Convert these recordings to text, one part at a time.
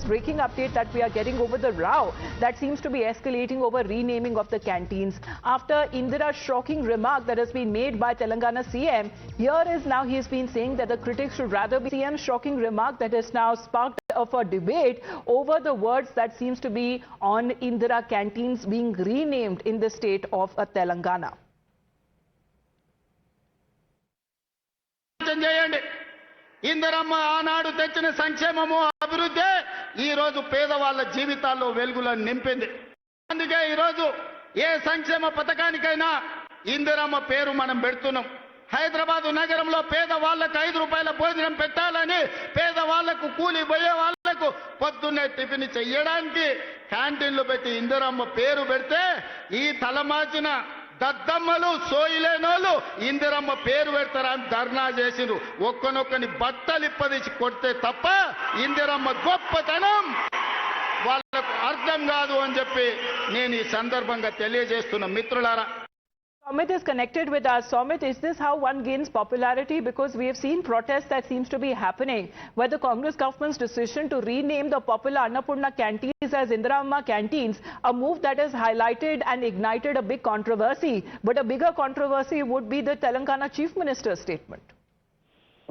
latest breaking update that we are getting over the row that seems to be escalating over renaming of the canteens. After Indira's shocking remark that has been made by Telangana CM, here is now he has been saying that the critics should rather be CM's shocking remark that has now sparked a debate over the words that seems to be on Indira canteens being renamed in the state of Telangana. Indiramma ఆనాడు తెచ్చిన సంక్షేమము అభివృద్ధి ఈ రోజు పేదవాళ్ళ జీవితాల్లో వెలుగులను నింపింది. అందుకే ఈ రోజు ఏ సంక్షేమ పథకానికైనా ఇందరమ్మ పేరు మనం పెడుతున్నాం. హైదరాబాద్ నగరంలో పేదవాళ్ళకు 5 రూపాయల భోజనం పెట్టాలని, పేదవాళ్లకు కూలి పోయే వాళ్లకు పొద్దున్నే టిఫిన్ చేయడానికి క్యాంటీన్లు పెట్టి ఇందరమ్మ పేరు పెడితే ఈ తలమాచిన దద్దమ్మలు సోయిలేనోళ్ళు ఇందిరమ్మ పేరు పెడతారని ధర్నా చేసిరు. ఒక్కనొక్కని బట్టలిప్పదీసి కొడితే తప్ప ఇందిరమ్మ గొప్పతనం వాళ్ళకు అర్థం కాదు అని చెప్పి నేను ఈ సందర్భంగా తెలియజేస్తున్న మిత్రులారా. Somit is connected with us. Somit, is this how one gains popularity? Because we have seen protests that seems to be happening where the Congress government's decision to rename the popular Annapurna canteens as Indira Amma canteens, a move that has highlighted and ignited a big controversy. But a bigger controversy would be the Telangana Chief Minister's statement.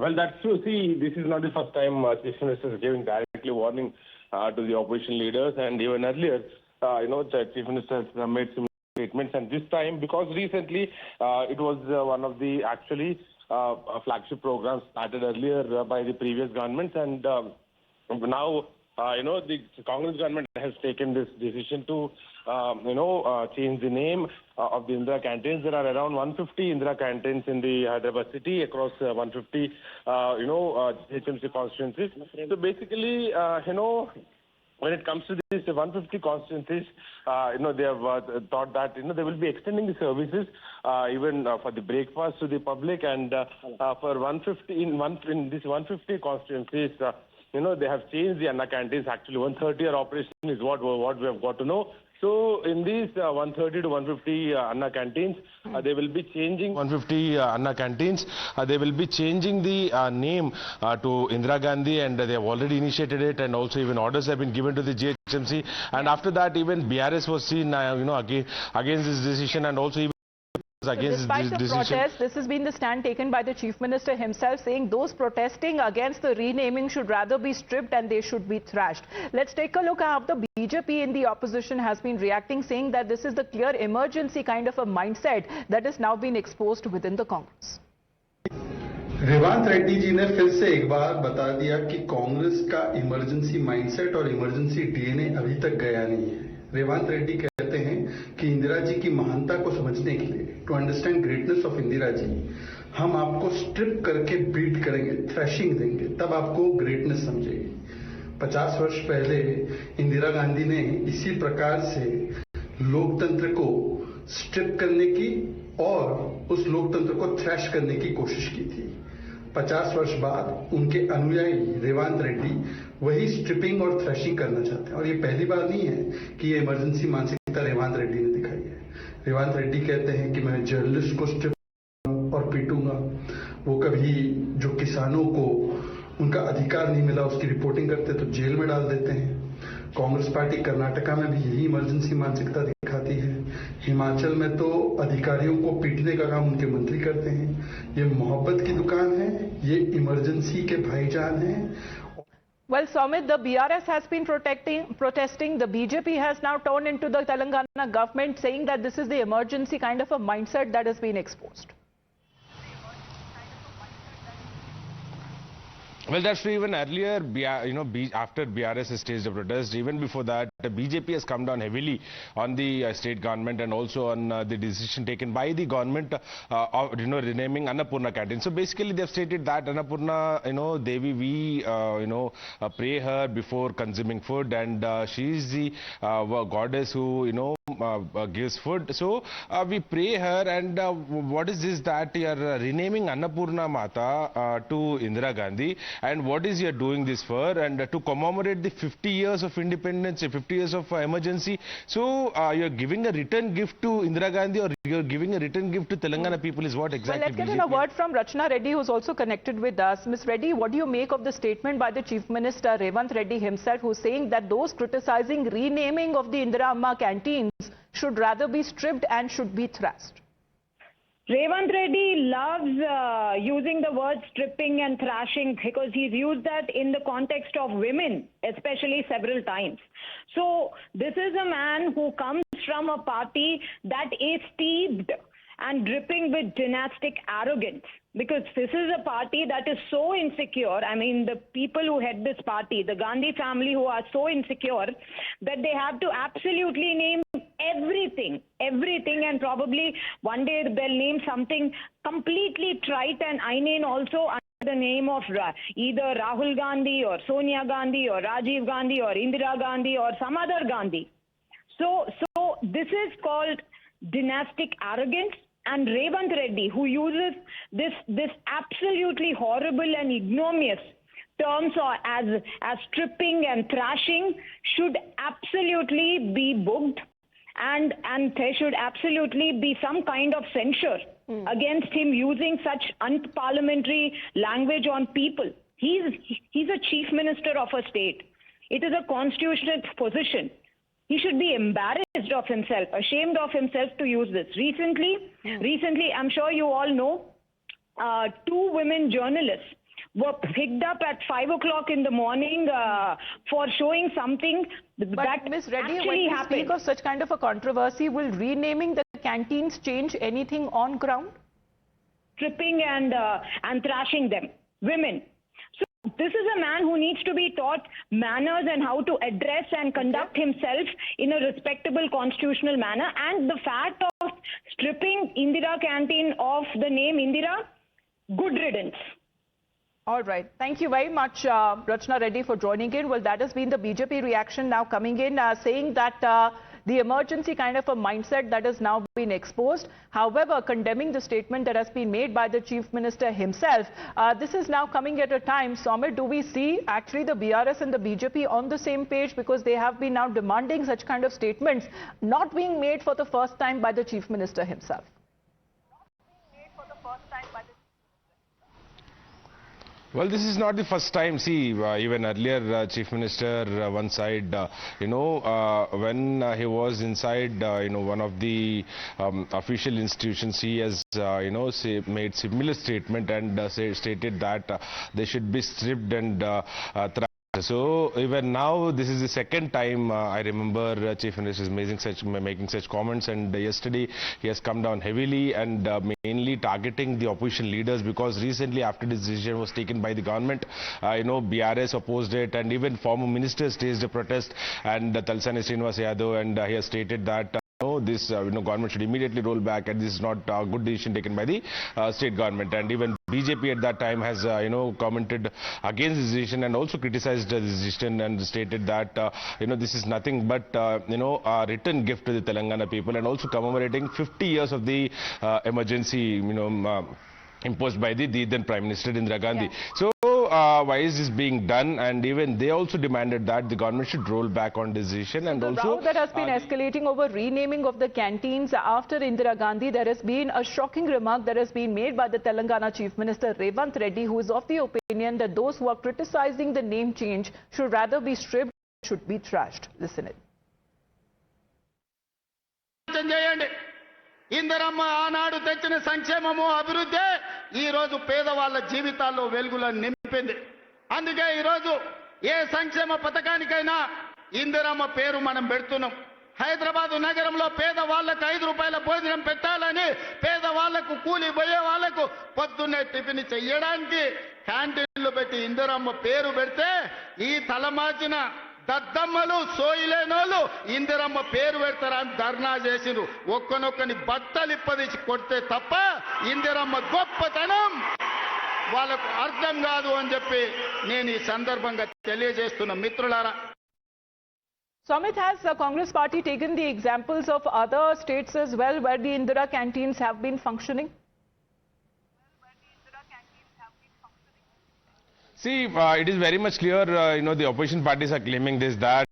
Well, that's true. See, this is not the first time Chief Minister is giving directly warning to the opposition leaders, and even earlier, the Chief Minister has made some statements, and this time, because recently it was one of the actually flagship programs started earlier by the previous governments, and now the Congress government has taken this decision to change the name of the Indira canteens. There are around 150 Indira canteens in the Hyderabad city across 150 HMC constituencies. So basically, when it comes to these 150 constituencies, they have thought that they will be extending the services even for the breakfast to the public, and for 150 in these 150 constituencies, they have changed the Anna canteens. Actually, 130 are operational is what we have got to know. So in these 130 to 150 Anna canteens, they will be changing 150 Anna canteens. They will be changing the name to Indira Gandhi, and they have already initiated it, and also even orders have been given to the GHMC. And after that, even BRS was seen, against this decision, and also even despite the protest, this has been the stand taken by the Chief Minister himself, saying those protesting against the renaming should rather be stripped and they should be thrashed. Let's take a look at how the BJP in the opposition has been reacting, saying that this is the clear emergency kind of a mindset that has now been exposed within the Congress. रेवांत Reddy ji ने फिर से एक बार बता दिया कि कांग्रेस का emergency mindset और emergency DNA अभी तक गया नहीं है. रेवांत रेड्डी कहते हैं कि इंदिरा जी की महानता को समझने के लिए, to understand greatness of Indira ji, हम आपको स्ट्रिप करके बीट करेंगे, थ्रैशिंग देंगे, तब आपको ग्रेटनेस समझेगी. 50 वर्ष पहले इंदिरा गांधी ने इसी प्रकार से लोकतंत्र को स्ट्रिप करने की और उस लोकतंत्र को थ्रैश करने की कोशिश की थी. 50 वर्ष बाद उनके अनुयायी रेवांत रेड्डी वही स्ट्रिपिंग और थ्रैशिंग करना चाहते हैं. और ये पहली बार नहीं है कि ये इमरजेंसी मानसिकता रेवांत रेड्डी ने दिखाई है. रेवांत रेड्डी कहते हैं कि मैं जर्नलिस्ट को स्ट्रिप और पीटूंगा. वो कभी जो किसानों को उनका अधिकार नहीं मिला उसकी रिपोर्टिंग करते तो जेल में डाल देते हैं. कांग्रेस पार्टी कर्नाटका में भी यही इमरजेंसी मानसिकता दिखाती है. हिमाचल में तो अधिकारियों को पीटने का काम उनके मंत्री करते हैं. ये मोहब्बत की दुकान है, ये इमरजेंसी के भाईजान हैं. Well, Somit, the BRS has been protesting. The BJP has now turned into the Telangana government, saying that this is the emergency kind of a mindset that has been exposed. Well, that's true. Even earlier, after BRS staged the protest, even before that, the BJP has come down heavily on the state government and also on the decision taken by the government of renaming Annapurna canteen. So basically, they have stated that Annapurna, Devi, we pray her before consuming food, and she is the goddess who gives food. So we pray her, and what is this that you are renaming Annapurna Mata to Indira Gandhi, and what is you are doing this for? And to commemorate the 50 years of independence, 50 years of emergency. So you are giving a return gift to Indira Gandhi, or you are giving a return gift to Telangana people, is what exactly? Well, let's get in a word from Rachna Reddy, who's also connected with us. Ms. Reddy, what do you make of the statement by the Chief Minister Revanth Reddy himself, who's saying that those criticizing renaming of the Indira Amma canteens should rather be stripped and should be thrashed? Revanth Reddy loves using the word stripping and thrashing because he's used that in the context of women, especially several times. So this is a man who comes from a party that is steeped and dripping with dynastic arrogance, because this is a party that is so insecure. I mean, the people who head this party, the Gandhi family, who are so insecure that they have to absolutely name everything, and probably one day they'll name something completely trite and inane also under the name of either Rahul Gandhi or Sonia Gandhi or Rajiv Gandhi or Indira Gandhi or some other Gandhi. So this is called dynastic arrogance, and Revanth Reddy, who uses this absolutely horrible and ignominious terms as stripping and thrashing, should absolutely be booked, and there should absolutely be some kind of censure against him using such unparliamentary language on people. He's a chief minister of a state. It is a constitutional position. He should be embarrassed of himself, ashamed of himself to use this. Recently, I'm sure you all know, 2 women journalists were picked up at 5 o'clock in the morning for showing something that Ms. Reddy, actually when we happened. speak of such kind of a controversy, will renaming the canteens change anything on ground? Stripping and thrashing them, women. So this is a man who needs to be taught manners and how to address and conduct himself in a respectable constitutional manner. And the fact of stripping Indira Canteen of the name Indira, good riddance. All right. Thank you very much, Rachna Reddy, for joining in. Well, that has been the BJP reaction now coming in, saying that the emergency kind of a mindset that has now been exposed. However, condemning the statement that has been made by the Chief Minister himself, this is now coming at a time, Somit, do we see actually the BRS and the BJP on the same page, because they have been now demanding such kind of statements not being made for the first time by the Chief Minister himself? Well, this is not the first time. See, even earlier, Chief Minister one side, when he was inside, one of the official institutions, he has, made similar statement and stated that they should be stripped and so even now, this is the second time I remember Chief Minister is making such comments, and yesterday he has come down heavily and mainly targeting the opposition leaders, because recently after this decision was taken by the government, BRS opposed it, and even former ministers staged a protest, and Talsani Srinivas Yadav, and he has stated that this government should immediately roll back, and this is not a good decision taken by the state government. And even BJP at that time has commented against this decision and also criticized the decision and stated that this is nothing but a return gift to the Telangana people, and also commemorating 50 years of the emergency imposed by the then Prime Minister Indira Gandhi. So why is this being done? And even they also demanded that the government should roll back on this decision. And the also row that has been escalating over renaming of the canteens after Indira Gandhi, there has been a shocking remark that has been made by the Telangana Chief Minister Revanth Reddy, who is of the opinion that those who are criticizing the name change should rather be stripped, should be thrashed. Listen it. Indiramma ఆనాడు తెచ్చిన సంక్షేమము అభివృద్ధి ఈ రోజు పేదవాళ్ళ జీవితాల్లో వెలుగులను నింపింది. అందుకే ఈ రోజు ఏ సంక్షేమ పథకానికైనా ఇందిరమ్మ పేరు మనం పెడుతున్నాం. హైదరాబాద్ నగరంలో పేదవాళ్లకు 5 రూపాయల భోజనం పెట్టాలని, పేదవాళ్లకు కూలి పోయే వాళ్లకు పొద్దున్నే టిఫిన్ చేయడానికి క్యాంటీన్లు పెట్టి ఇందిరమ్మ పేరు పెడితే ఈ తలమాచిన దద్దమ్మలు సోయిలేనోళ్ళు ఇందిరమ్మ పేరు పెడతారని ధర్నా చేసిరు. ఒక్కనొక్కని బట్టలిప్పదీసి కొడితే తప్ప ఇందిరమ్మ గొప్పతనం వాళ్ళకు అర్థం కాదు అని చెప్పి నేను ఈ సందర్భంగా తెలియజేస్తున్న మిత్రులారా. Samit, has the Congress party taken the examples of other states as well where the Indira canteens have been functioning? See, it is very much clear, the opposition parties are claiming this, that,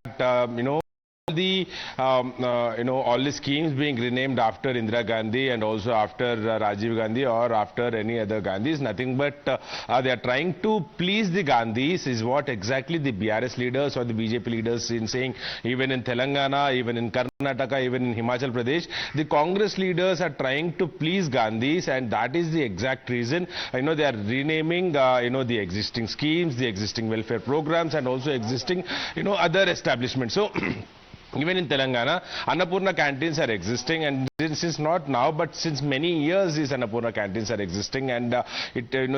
all the schemes being renamed after Indira Gandhi and also after Rajiv Gandhi or after any other Gandhis, nothing but they are trying to please the Gandhis, is what exactly the BRS leaders or the BJP leaders in saying. Even in Telangana, even in Karnataka, even in Himachal Pradesh, the Congress leaders are trying to please Gandhis, and that is the exact reason, they are renaming, the existing schemes, the existing welfare programs, and also existing, other establishments. So, even in Telangana, Annapurna canteens are existing, and since not now, but since many years, these Annapurna canteens are existing, and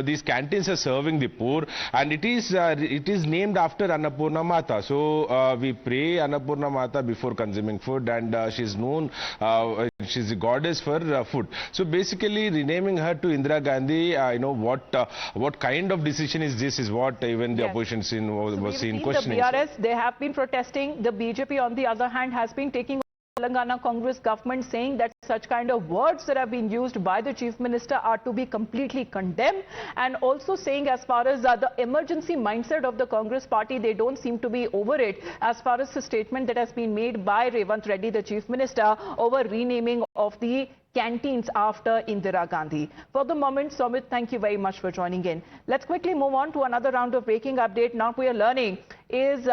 these canteens are serving the poor, and it is named after Annapurna Mata. So we pray Annapurna Mata before consuming food, and she's known, she's the goddess for food. So basically, renaming her to Indira Gandhi, what kind of decision is this? Is what even the opposition was seen questioning. The BRS, they have been protesting. The BJP, on the other hand, has been taking Telangana Congress government, saying that such kind of words that have been used by the Chief Minister are to be completely condemned, and also saying as far as the emergency mindset of the Congress party, they don't seem to be over it as far as the statement that has been made by Revanth Reddy, the Chief Minister, over renaming of the canteens after Indira Gandhi. For the moment, Samit, thank you very much for joining in. Let's quickly move on to another round of breaking update. Now we are learning is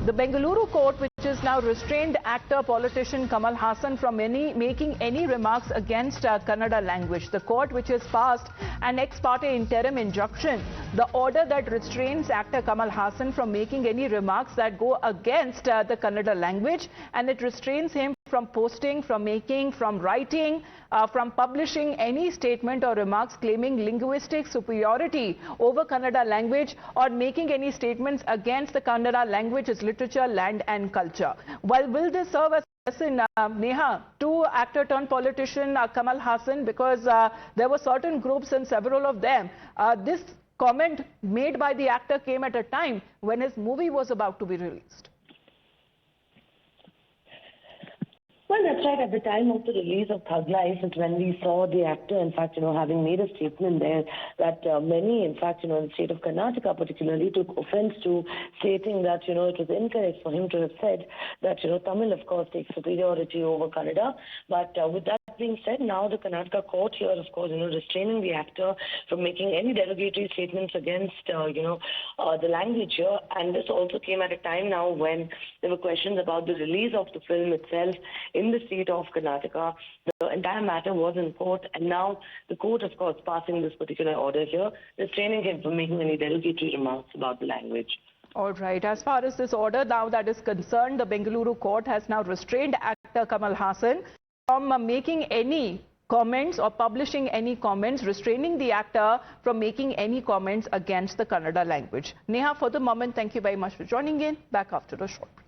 the Bengaluru court, which is now restrained actor politician Kamal Haasan from making any remarks against Kannada language. The court, which has passed an ex parte interim injunction, the order that restrains actor Kamal Haasan from making any remarks that go against the Kannada language, and it restrains him from posting, from making, from writing, from publishing any statement or remarks claiming linguistic superiority over Kannada language, or making any statements against the Kannada language, its literature, land and culture. Well, will this serve as a lesson, Neha, to actor turned politician Kamal Haasan, because there were certain groups and several of them. This comment made by the actor came at a time when his movie was about to be released. Well, that's right. At the time of the release of Thug Life is when we saw the actor, in fact, having made a statement there that many, in fact, in the state of Karnataka particularly, took offense to, stating that, it was incorrect for him to have said that, Tamil, of course, takes superiority over Kannada. But with that being said, now the Karnataka court here, of course, restraining the actor from making any derogatory statements against, the language here. And this also came at a time now when there were questions about the release of the film itself in the state of Karnataka. The entire matter was in court, and now the court, of course, passing this particular order here, restraining him from making any derogatory remarks about the language. All right. As far as this order now that is concerned, the Bengaluru court has now restrained actor Kamal Haasan from making any comments or publishing any comments, restraining the actor from making any comments against the Kannada language. Neha, for the moment, thank you very much for joining in. Back after a short break.